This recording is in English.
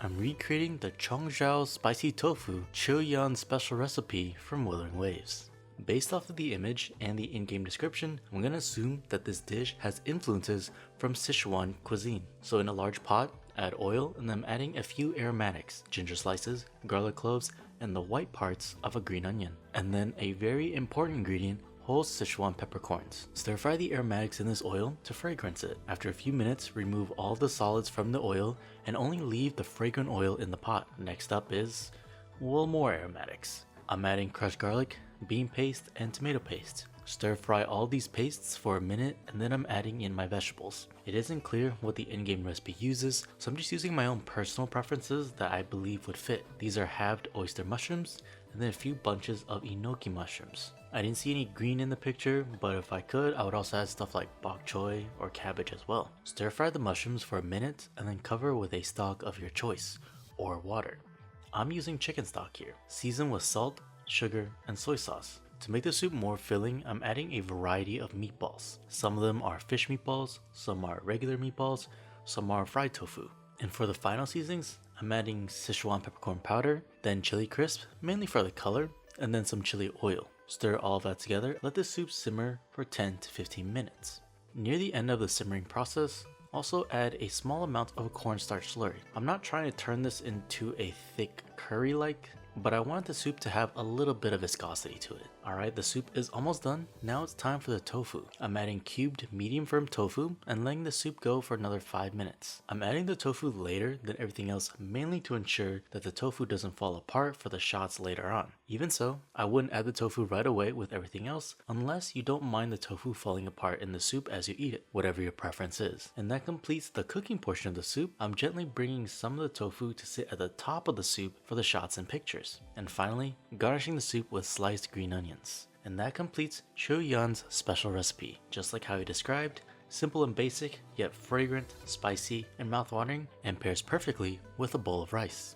I'm recreating the Chongzhou spicy tofu Qiuyuan special recipe from Wuthering Waves. Based off of the image and the in-game description, I'm gonna assume that this dish has influences from Sichuan cuisine. So in a large pot, add oil and then I'm adding a few aromatics, ginger slices, garlic cloves, and the white parts of a green onion. And then a very important ingredient, whole Sichuan peppercorns. Stir fry the aromatics in this oil to fragrance it. After a few minutes, remove all the solids from the oil and only leave the fragrant oil in the pot. Next up is, well, more aromatics. I'm adding crushed garlic, bean paste, and tomato paste. Stir fry all these pastes for a minute and then I'm adding in my vegetables. It isn't clear what the in-game recipe uses, so I'm just using my own personal preferences that I believe would fit. These are halved oyster mushrooms and then a few bunches of enoki mushrooms. I didn't see any green in the picture, but if I could, I would also add stuff like bok choy or cabbage as well. Stir fry the mushrooms for a minute and then cover with a stock of your choice, or water. I'm using chicken stock here. Season with salt, sugar, and soy sauce. To make the soup more filling, I'm adding a variety of meatballs. Some of them are fish meatballs, some are regular meatballs, some are fried tofu. And for the final seasonings, I'm adding Sichuan peppercorn powder, then chili crisp, mainly for the color, and then some chili oil. Stir all of that together, let the soup simmer for 10 to 15 minutes. Near the end of the simmering process, also add a small amount of a cornstarch slurry. I'm not trying to turn this into a thick curry-like, but I want the soup to have a little bit of viscosity to it. Alright, the soup is almost done. Now it's time for the tofu. I'm adding cubed medium firm tofu and letting the soup go for another 5 minutes. I'm adding the tofu later than everything else, mainly to ensure that the tofu doesn't fall apart for the shots later on. Even so, I wouldn't add the tofu right away with everything else unless you don't mind the tofu falling apart in the soup as you eat it, whatever your preference is. And that completes the cooking portion of the soup. I'm gently bringing some of the tofu to sit at the top of the soup for the shots and pictures. And finally, garnishing the soup with sliced green onions. And that completes Qiuyuan's special recipe. Just like how he described, simple and basic, yet fragrant, spicy, and mouthwatering, and pairs perfectly with a bowl of rice.